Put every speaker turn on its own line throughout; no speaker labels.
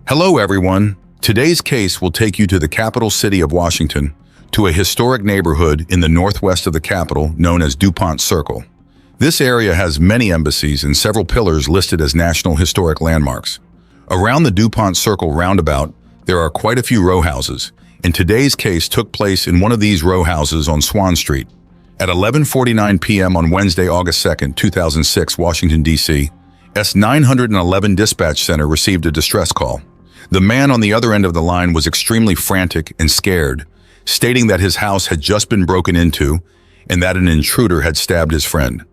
Hello everyone. Today's case will take you to the capital city of Washington, to a historic neighborhood in the northwest of the capital known as DuPont Circle. This area has many embassies and several pillars listed as National Historic Landmarks. Around the DuPont Circle roundabout, there are quite a few row houses, and today's case took place in one of these row houses on Swan Street. At 11:49 p.m. on Wednesday, August 2, 2006, Washington, D.C., S911 Dispatch Center received a distress call. The man on the other end of the line was extremely frantic and scared, stating that his house had just been broken into and that an intruder had stabbed his friend.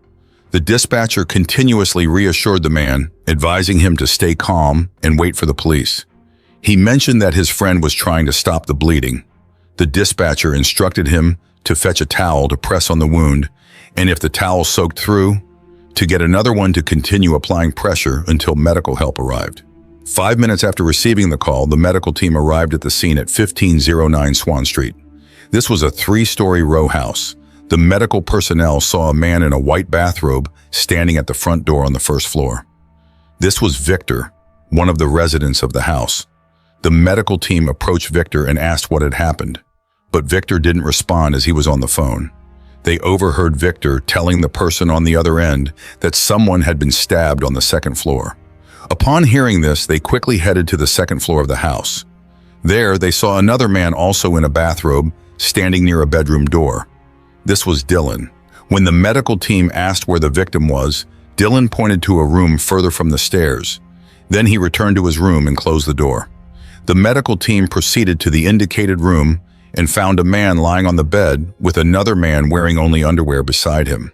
The dispatcher continuously reassured the man, advising him to stay calm and wait for the police. He mentioned that his friend was trying to stop the bleeding. The dispatcher instructed him to fetch a towel to press on the wound, and if the towel soaked through, to get another one to continue applying pressure until medical help arrived. 5 minutes after receiving the call, the medical team arrived at the scene at 1509 Swan Street. This was a 3-story row house. The medical personnel saw a man in a white bathrobe standing at the front door on the first floor. This was Victor, one of the residents of the house. The medical team approached Victor and asked what had happened, but Victor didn't respond as he was on the phone. They overheard Victor telling the person on the other end that someone had been stabbed on the second floor. Upon hearing this, they quickly headed to the second floor of the house. There, they saw another man also in a bathrobe, standing near a bedroom door. This was Dylan. When the medical team asked where the victim was, Dylan pointed to a room further from the stairs. Then he returned to his room and closed the door. The medical team proceeded to the indicated room and found a man lying on the bed with another man wearing only underwear beside him.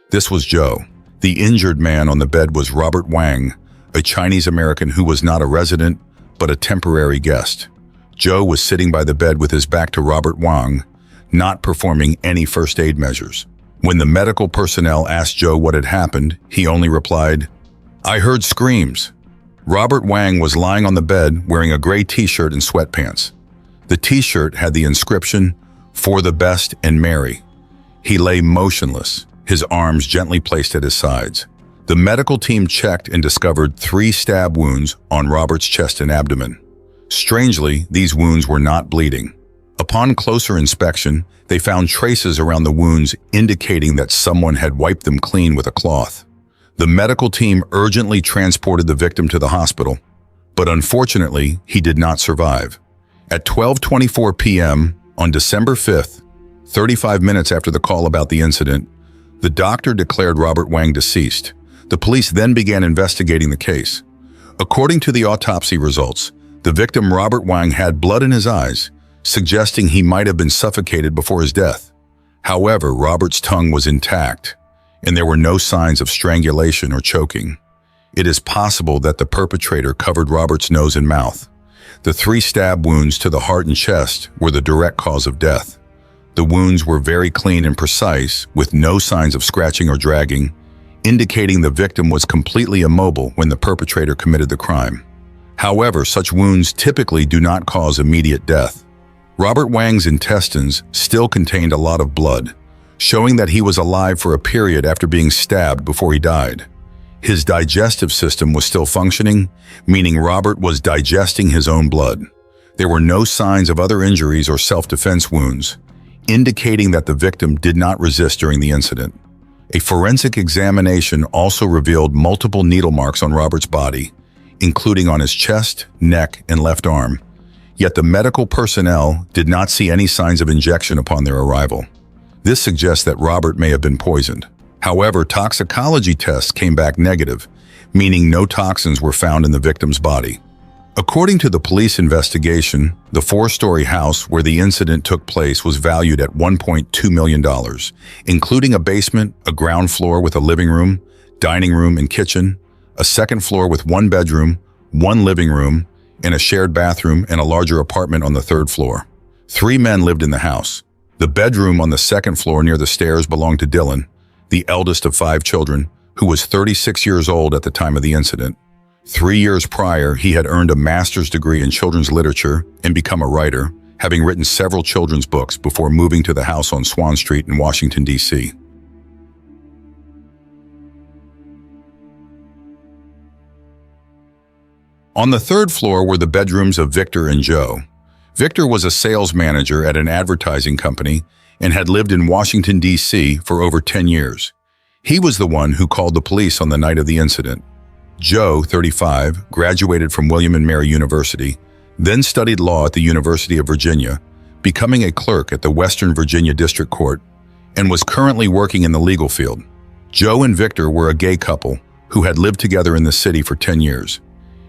This was Joe. The injured man on the bed was Robert Wang, a Chinese American who was not a resident, but a temporary guest. Joe was sitting by the bed with his back to Robert Wang, not performing any first aid measures. When the medical personnel asked Joe what had happened, he only replied, "I heard screams." Robert Wang was lying on the bed wearing a gray t-shirt and sweatpants. The t-shirt had the inscription, "For the best and merry." He lay motionless, his arms gently placed at his sides. The medical team checked and discovered 3 stab wounds on Robert's chest and abdomen. Strangely, these wounds were not bleeding. Upon closer inspection, they found traces around the wounds indicating that someone had wiped them clean with a cloth. The medical team urgently transported the victim to the hospital, but unfortunately, he did not survive. At 12:24 p.m. on December 5th, 35 minutes after the call about the incident, the doctor declared Robert Wang deceased. The police then began investigating the case. According to the autopsy results, the victim Robert Wang had blood in his eyes, suggesting he might have been suffocated before his death. However, Robert's tongue was intact, and there were no signs of strangulation or choking. It is possible that the perpetrator covered Robert's nose and mouth. The 3 stab wounds to the heart and chest were the direct cause of death. The wounds were very clean and precise, with no signs of scratching or dragging, indicating the victim was completely immobile when the perpetrator committed the crime. However, such wounds typically do not cause immediate death. Robert Wang's intestines still contained a lot of blood, showing that he was alive for a period after being stabbed before he died. His digestive system was still functioning, meaning Robert was digesting his own blood. There were no signs of other injuries or self-defense wounds, indicating that the victim did not resist during the incident. A forensic examination also revealed multiple needle marks on Robert's body, including on his chest, neck, and left arm. Yet the medical personnel did not see any signs of injection upon their arrival. This suggests that Robert may have been poisoned. However, toxicology tests came back negative, meaning no toxins were found in the victim's body. According to the police investigation, the 4-story house where the incident took place was valued at $1.2 million, including a basement, a ground floor with a living room, dining room and kitchen, a second floor with 1 bedroom, 1 living room, and a shared bathroom and a larger apartment on the 3rd floor. 3 men lived in the house. The bedroom on the 2nd floor near the stairs belonged to Dylan, the eldest of 5 children, who was 36 years old at the time of the incident. 3 years prior, he had earned a master's degree in children's literature and become a writer, having written several children's books before moving to the house on Swan Street in Washington, D.C. On the third floor were the bedrooms of Victor and Joe. Victor was a sales manager at an advertising company and had lived in Washington, D.C. for over 10 years. He was the one who called the police on the night of the incident. Joe, 35, graduated from William and Mary University, then studied law at the University of Virginia, becoming a clerk at the Western Virginia District Court, and was currently working in the legal field. Joe and Victor were a gay couple who had lived together in the city for 10 years.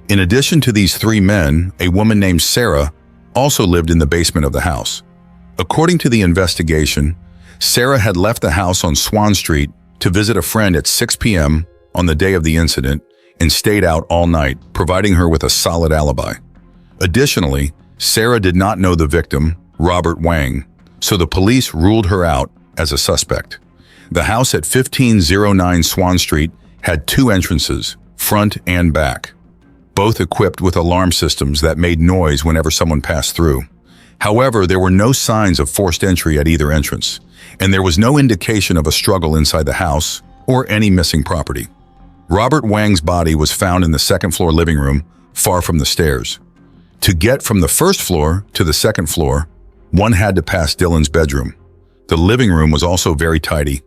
In addition to these three men, a woman named Sarah also lived in the basement of the house. According to the investigation, Sarah had left the house on Swan Street to visit a friend at 6 p.m. on the day of the incident and stayed out all night, providing her with a solid alibi. Additionally, Sarah did not know the victim, Robert Wang, so the police ruled her out as a suspect. The house at 1509 Swan Street had two entrances, front and back, both equipped with alarm systems that made noise whenever someone passed through. However, there were no signs of forced entry at either entrance, and there was no indication of a struggle inside the house or any missing property. Robert Wang's body was found in the second-floor living room, far from the stairs. To get from the first floor to the second floor, one had to pass Dylan's bedroom. The living room was also very tidy,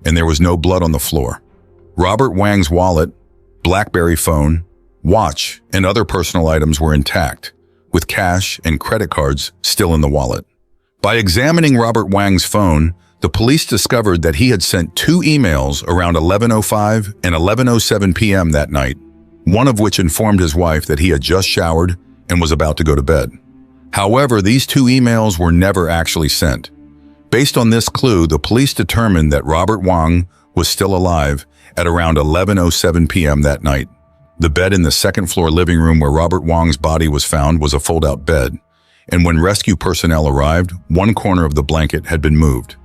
and there was no blood on the floor. Robert Wang's wallet, BlackBerry phone, watch, and other personal items were intact, with cash and credit cards still in the wallet. By examining Robert Wang's phone, the police discovered that he had sent two emails around 11:05 and 11:07 p.m. that night, one of which informed his wife that he had just showered and was about to go to bed. However, these two emails were never actually sent. Based on this clue, the police determined that Robert Wang was still alive at around 11:07 p.m. that night. The bed in the second-floor living room where Robert Wang's body was found was a fold-out bed, and when rescue personnel arrived, one corner of the blanket had been moved.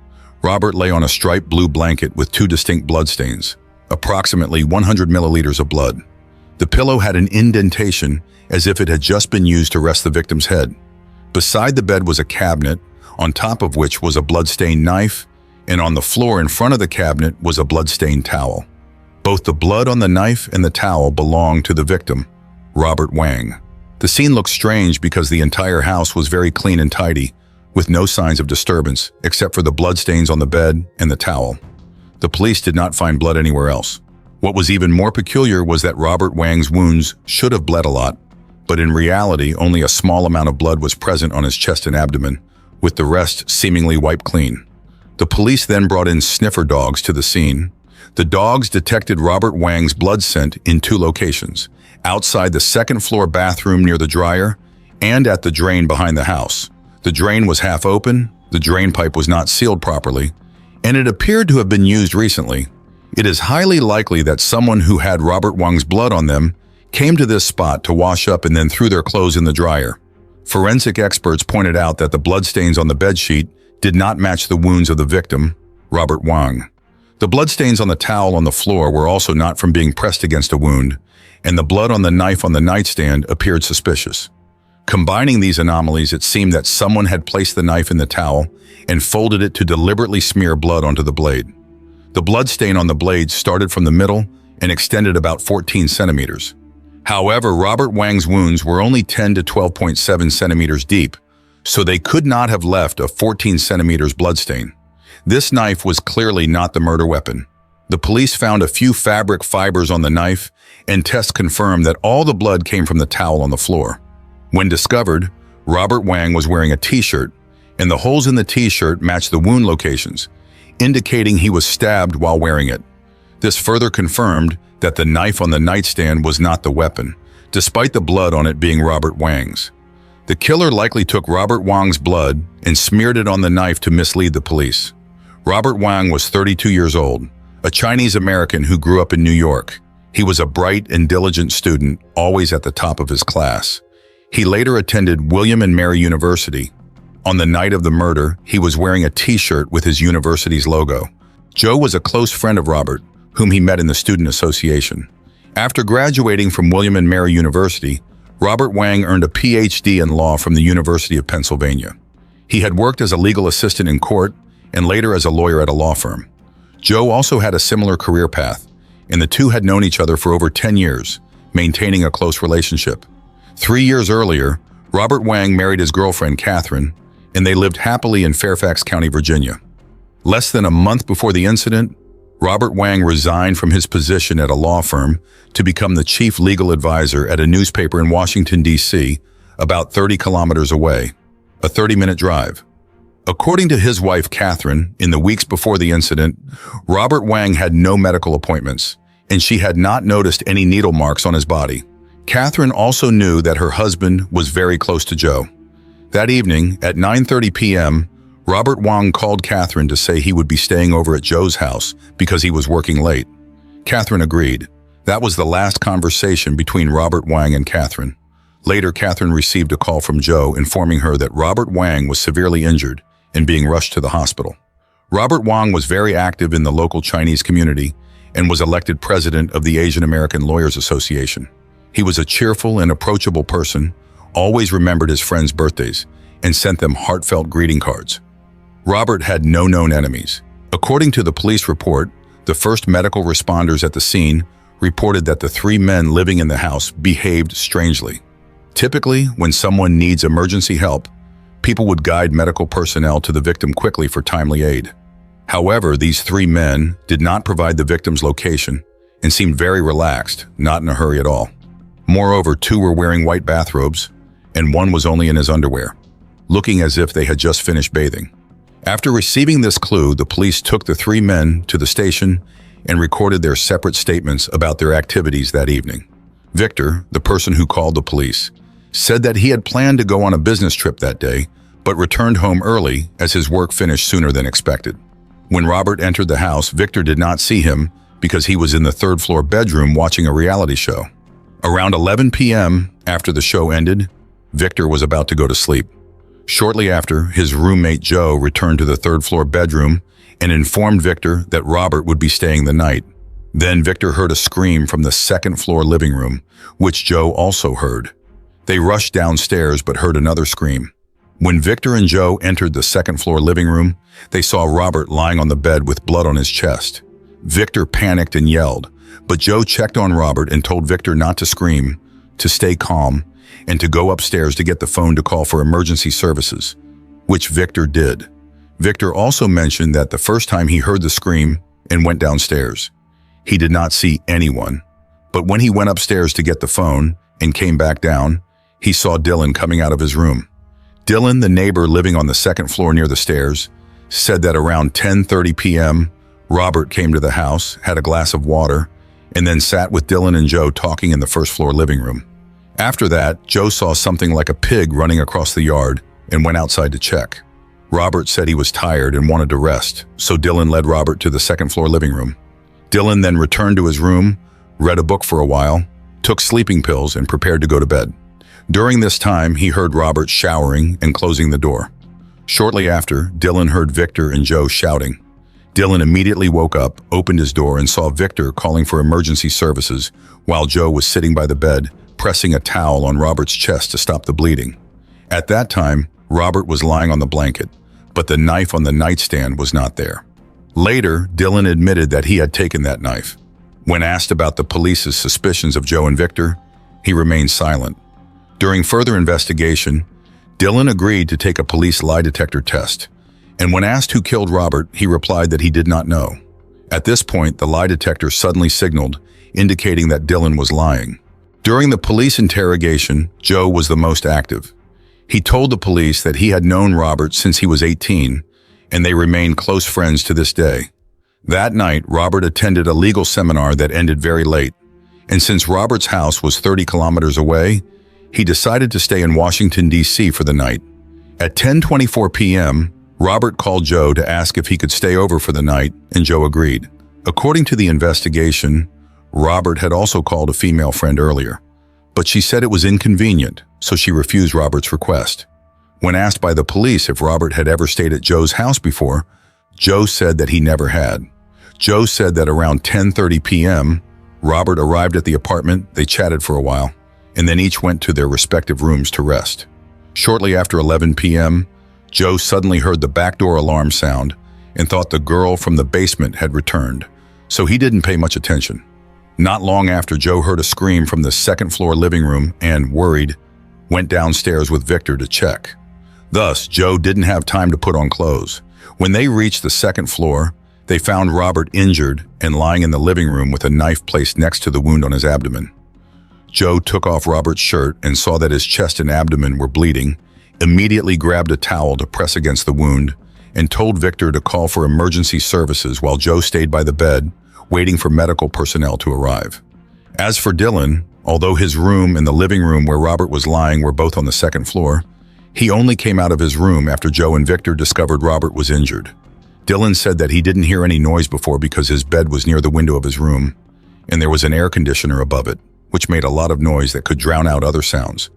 Robert lay on a striped blue blanket with two distinct bloodstains, approximately 100 milliliters of blood. The pillow had an indentation as if it had just been used to rest the victim's head. Beside the bed was a cabinet, on top of which was a blood-stained knife, and on the floor in front of the cabinet was a blood-stained towel. Both the blood on the knife and the towel belonged to the victim, Robert Wang. The scene looked strange because the entire house was very clean and tidy, with no signs of disturbance except for the bloodstains on the bed and the towel. The police did not find blood anywhere else. What was even more peculiar was that Robert Wang's wounds should have bled a lot, but in reality only a small amount of blood was present on his chest and abdomen, with the rest seemingly wiped clean. The police then brought in sniffer dogs to the scene. The dogs detected Robert Wang's blood scent in two locations, outside the second-floor bathroom near the dryer and at the drain behind the house. The drain was half open, the drain pipe was not sealed properly, and it appeared to have been used recently. It is highly likely that someone who had Robert Wang's blood on them came to this spot to wash up and then threw their clothes in the dryer. Forensic experts pointed out that the bloodstains on the bedsheet did not match the wounds of the victim, Robert Wang. The bloodstains on the towel on the floor were also not from being pressed against a wound, and the blood on the knife on the nightstand appeared suspicious. Combining these anomalies, it seemed that someone had placed the knife in the towel and folded it to deliberately smear blood onto the blade. The blood stain on the blade started from the middle and extended about 14 centimeters. However, Robert Wang's wounds were only 10 to 12.7 centimeters deep, so they could not have left a 14 centimeters bloodstain. This knife was clearly not the murder weapon. The police found a few fabric fibers on the knife, and tests confirmed that all the blood came from the towel on the floor. When discovered, Robert Wang was wearing a t-shirt, and the holes in the t-shirt matched the wound locations, indicating he was stabbed while wearing it. This further confirmed that the knife on the nightstand was not the weapon, despite the blood on it being Robert Wang's. The killer likely took Robert Wang's blood and smeared it on the knife to mislead the police. Robert Wang was 32 years old, a Chinese American who grew up in New York. He was a bright and diligent student, always at the top of his class. He later attended William and Mary University. On the night of the murder, he was wearing a t-shirt with his university's logo. Joe was a close friend of Robert, whom he met in the student association. After graduating from William and Mary University, Robert Wang earned a PhD in law from the University of Pennsylvania. He had worked as a legal assistant in court and later as a lawyer at a law firm. Joe also had a similar career path, and the two had known each other for over 10 years, maintaining a close relationship. 3 years earlier, Robert Wang married his girlfriend, Catherine, and they lived happily in Fairfax County, Virginia. Less than a month before the incident, Robert Wang resigned from his position at a law firm to become the chief legal advisor at a newspaper in Washington, D.C., about 30 kilometers away, a 30-minute drive. According to his wife, Catherine, in the weeks before the incident, Robert Wang had no medical appointments, and she had not noticed any needle marks on his body. Catherine also knew that her husband was very close to Joe. That evening, at 9:30 p.m., Robert Wang called Catherine to say he would be staying over at Joe's house because he was working late. Catherine agreed. That was the last conversation between Robert Wang and Catherine. Later, Catherine received a call from Joe informing her that Robert Wang was severely injured and being rushed to the hospital. Robert Wang was very active in the local Chinese community and was elected president of the Asian American Lawyers Association. He was a cheerful and approachable person, always remembered his friends' birthdays, and sent them heartfelt greeting cards. Robert had no known enemies. According to the police report, the first medical responders at the scene reported that the 3 men living in the house behaved strangely. Typically, when someone needs emergency help, people would guide medical personnel to the victim quickly for timely aid. However, these 3 men did not provide the victim's location and seemed very relaxed, not in a hurry at all. Moreover, 2 were wearing white bathrobes, and 1 was only in his underwear, looking as if they had just finished bathing. After receiving this clue, the police took the 3 men to the station and recorded their separate statements about their activities that evening. Victor, the person who called the police, said that he had planned to go on a business trip that day, but returned home early as his work finished sooner than expected. When Robert entered the house, Victor did not see him because he was in the 3rd-floor bedroom watching a reality show. Around 11 p.m., after the show ended, Victor was about to go to sleep. Shortly after, his roommate Joe returned to the 3rd-floor bedroom and informed Victor that Robert would be staying the night. Then Victor heard a scream from the 2nd-floor living room, which Joe also heard. They rushed downstairs but heard another scream. When Victor and Joe entered the 2nd-floor living room, they saw Robert lying on the bed with blood on his chest. Victor panicked and yelled, but Joe checked on Robert and told Victor not to scream, to stay calm, and to go upstairs to get the phone to call for emergency services, which Victor did. Victor also mentioned that the first time he heard the scream and went downstairs, he did not see anyone. But when he went upstairs to get the phone and came back down, he saw Dylan coming out of his room. Dylan, the neighbor living on the 2nd floor near the stairs, said that around 10:30 p.m., Robert came to the house, had a glass of water, and then sat with Dylan and Joe talking in the 1st-floor living room. After that, Joe saw something like a pig running across the yard and went outside to check. Robert said he was tired and wanted to rest, so Dylan led Robert to the 2nd-floor living room. Dylan then returned to his room, read a book for a while, took sleeping pills, and prepared to go to bed. During this time, he heard Robert showering and closing the door. Shortly after, Dylan heard Victor and Joe shouting. Dylan immediately woke up, opened his door, and saw Victor calling for emergency services while Joe was sitting by the bed, pressing a towel on Robert's chest to stop the bleeding. At that time, Robert was lying on the blanket, but the knife on the nightstand was not there. Later, Dylan admitted that he had taken that knife. When asked about the police's suspicions of Joe and Victor, he remained silent. During further investigation, Dylan agreed to take a police lie detector test, and when asked who killed Robert, he replied that he did not know. At this point, the lie detector suddenly signaled, indicating that Dylan was lying. During the police interrogation, Joe was the most active. He told the police that he had known Robert since he was 18, and they remained close friends to this day. That night, Robert attended a legal seminar that ended very late, and since Robert's house was 30 kilometers away, he decided to stay in Washington, D.C. for the night. At 10:24 p.m., Robert called Joe to ask if he could stay over for the night, and Joe agreed. According to the investigation, Robert had also called a female friend earlier, but she said it was inconvenient, so she refused Robert's request. When asked by the police if Robert had ever stayed at Joe's house before, Joe said that he never had. Joe said that around 10:30 p.m., Robert arrived at the apartment, they chatted for a while, and then each went to their respective rooms to rest. Shortly after 11 p.m., Joe suddenly heard the back door alarm sound and thought the girl from the basement had returned, so he didn't pay much attention. Not long after, Joe heard a scream from the 2nd-floor living room and, worried, went downstairs with Victor to check. Thus, Joe didn't have time to put on clothes. When they reached the second floor, they found Robert injured and lying in the living room with a knife placed next to the wound on his abdomen. Joe took off Robert's shirt and saw that his chest and abdomen were bleeding, immediately grabbed a towel to press against the wound, and told Victor to call for emergency services while Joe stayed by the bed, waiting for medical personnel to arrive. As for Dylan, although his room and the living room where Robert was lying were both on the second floor, he only came out of his room after Joe and Victor discovered Robert was injured. Dylan said that he didn't hear any noise before because his bed was near the window of his room, and there was an air conditioner above it, which made a lot of noise that could drown out other sounds.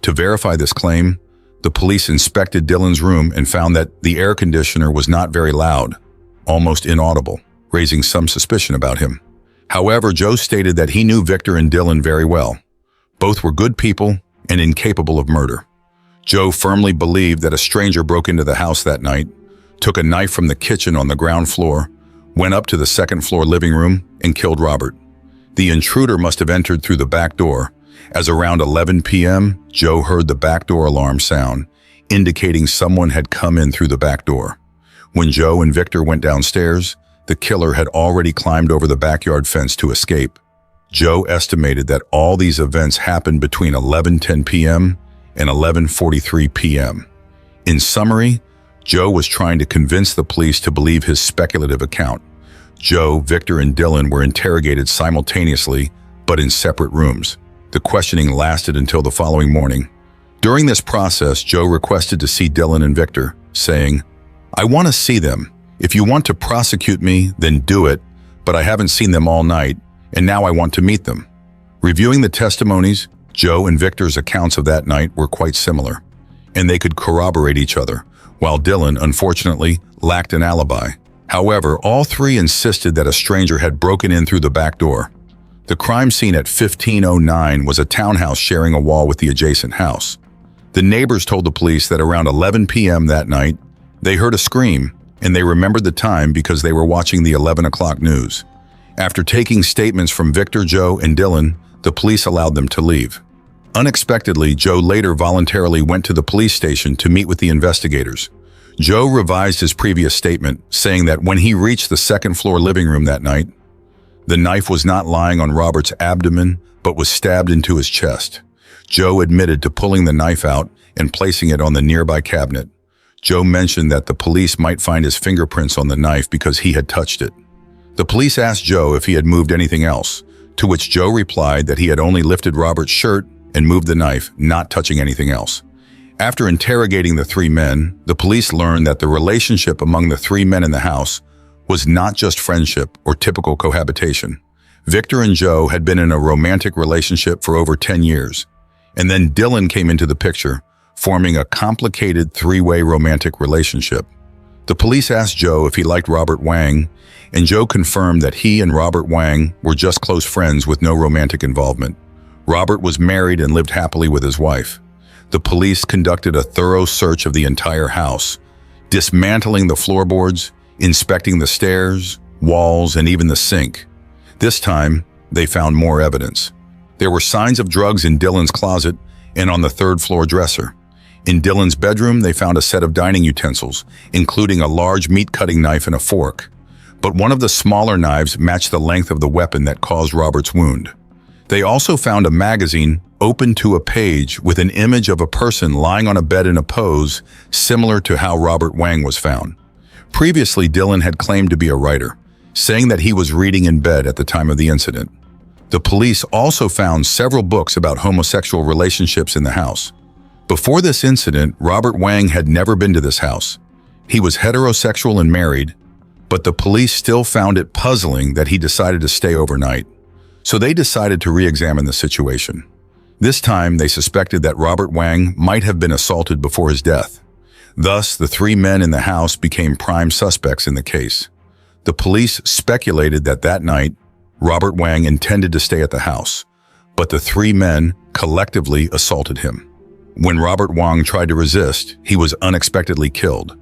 To verify this claim, the police inspected Dylan's room and found that the air conditioner was not very loud, almost inaudible, raising some suspicion about him. However, Joe stated that he knew Victor and Dylan very well. Both were good people and incapable of murder. Joe firmly believed that a stranger broke into the house that night, took a knife from the kitchen on the ground floor, went up to the second floor living room, and killed Robert. The intruder must have entered through the back door, as around 11 p.m., Joe heard the back door alarm sound, indicating someone had come in through the back door. When Joe and Victor went downstairs, the killer had already climbed over the backyard fence to escape. Joe estimated that all these events happened between 11:10 p.m. and 11:43 p.m. In summary, Joe was trying to convince the police to believe his speculative account. Joe, Victor, and Dylan were interrogated simultaneously, but in separate rooms. The questioning lasted until the following morning. During this process, Joe requested to see Dylan and Victor, saying, "I want to see them. If you want to prosecute me, then do it, but I haven't seen them all night, and now I want to meet them." Reviewing the testimonies, Joe and Victor's accounts of that night were quite similar, and they could corroborate each other, while Dylan, unfortunately, lacked an alibi. However, all three insisted that a stranger had broken in through the back door. The crime scene at 1509 was a townhouse sharing a wall with the adjacent house. The neighbors told the police that around 11 p.m. that night, they heard a scream, and they remembered the time because they were watching the 11 o'clock news. After taking statements from Victor, Joe, and Dylan, the police allowed them to leave. Unexpectedly, Joe later voluntarily went to the police station to meet with the investigators. Joe revised his previous statement, saying that when he reached the second floor living room that night, the knife was not lying on Robert's abdomen, but was stabbed into his chest. Joe admitted to pulling the knife out and placing it on the nearby cabinet. Joe mentioned that the police might find his fingerprints on the knife because he had touched it. The police asked Joe if he had moved anything else, to which Joe replied that he had only lifted Robert's shirt and moved the knife, not touching anything else. After interrogating the three men, the police learned that the relationship among the three men in the house was not just friendship or typical cohabitation. Victor and Joe had been in a romantic relationship for over 10 years, and then Dylan came into the picture, forming a complicated three-way romantic relationship. The police asked Joe if he liked Robert Wang, and Joe confirmed that he and Robert Wang were just close friends with no romantic involvement. Robert was married and lived happily with his wife. The police conducted a thorough search of the entire house, dismantling the floorboards, inspecting the stairs, walls, and even the sink. This time, they found more evidence. There were signs of drugs in Dylan's closet and on the third floor dresser. In Dylan's bedroom, they found a set of dining utensils, including a large meat-cutting knife and a fork. But one of the smaller knives matched the length of the weapon that caused Robert's wound. They also found a magazine open to a page with an image of a person lying on a bed in a pose similar to how Robert Wang was found. Previously, Dylan had claimed to be a writer, saying that he was reading in bed at the time of the incident. The police also found several books about homosexual relationships in the house. Before this incident, Robert Wang had never been to this house. He was heterosexual and married, but the police still found it puzzling that he decided to stay overnight. So they decided to re-examine the situation. This time, they suspected that Robert Wang might have been assaulted before his death. Thus, the three men in the house became prime suspects in the case. The police speculated that that night, Robert Wang intended to stay at the house, but the three men collectively assaulted him. When Robert Wang tried to resist, he was unexpectedly killed.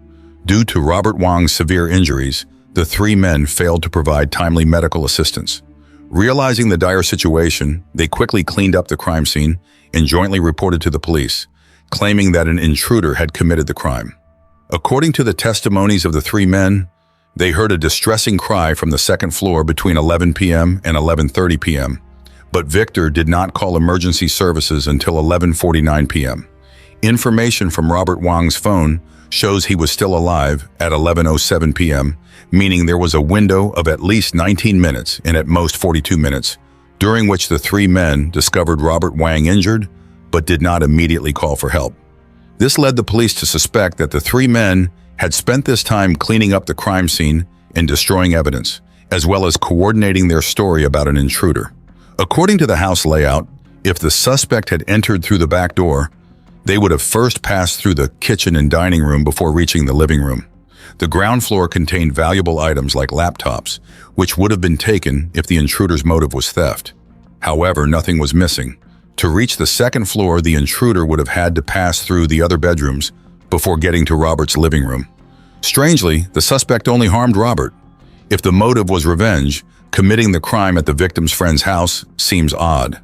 Due to Robert Wang's severe injuries, the three men failed to provide timely medical assistance. Realizing the dire situation, they quickly cleaned up the crime scene and jointly reported to the police, claiming that an intruder had committed the crime. According to the testimonies of the three men, they heard a distressing cry from the second floor between 11 p.m. and 11:30 p.m., but Victor did not call emergency services until 11:49 p.m. Information from Robert Wang's phone shows he was still alive at 11:07 p.m., meaning there was a window of at least 19 minutes and at most 42 minutes, during which the three men discovered Robert Wang injured, but did not immediately call for help. This led the police to suspect that the three men had spent this time cleaning up the crime scene and destroying evidence, as well as coordinating their story about an intruder. According to the house layout, if the suspect had entered through the back door, they would have first passed through the kitchen and dining room before reaching the living room. The ground floor contained valuable items like laptops, which would have been taken if the intruder's motive was theft. However, nothing was missing. To reach the second floor, the intruder would have had to pass through the other bedrooms before getting to Robert's living room. Strangely, the suspect only harmed Robert. If the motive was revenge, committing the crime at the victim's friend's house seems odd.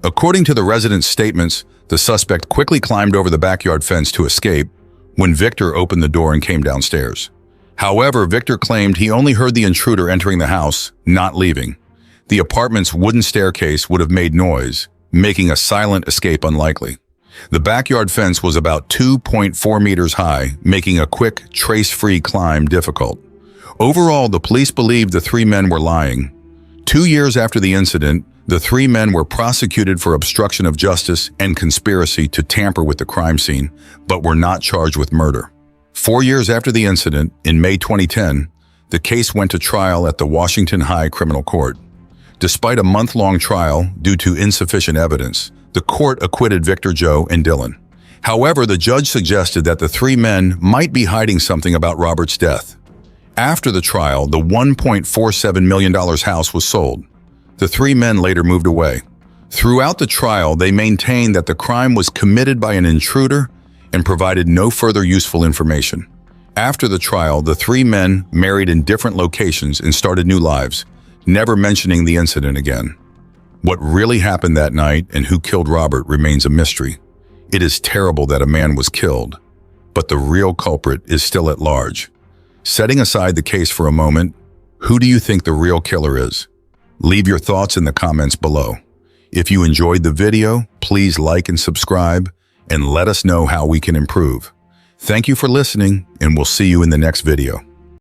According to the residents' statements, the suspect quickly climbed over the backyard fence to escape when Victor opened the door and came downstairs. However, Victor claimed he only heard the intruder entering the house, not leaving. The apartment's wooden staircase would have made noise, making a silent escape unlikely. The backyard fence was about 2.4 meters high, making a quick, trace-free climb difficult. Overall, the police believed the three men were lying. 2 years after the incident, the three men were prosecuted for obstruction of justice and conspiracy to tamper with the crime scene, but were not charged with murder. 4 years after the incident, in May 2010, the case went to trial at the Washington High Criminal Court. Despite a month-long trial due to insufficient evidence, the court acquitted Victor, Joe, and Dylan. However, the judge suggested that the three men might be hiding something about Robert's death. After the trial, the $1.47 million house was sold. The three men later moved away. Throughout the trial, they maintained that the crime was committed by an intruder and provided no further useful information. After the trial, the three men married in different locations and started new lives, never mentioning the incident again. What really happened that night and who killed Robert remains a mystery. It is terrible that a man was killed, but the real culprit is still at large. Setting aside the case for a moment, who do you think the real killer is? Leave your thoughts in the comments below. If you enjoyed the video, please like and subscribe, and let us know how we can improve. Thank you for listening, and we'll see you in the next video.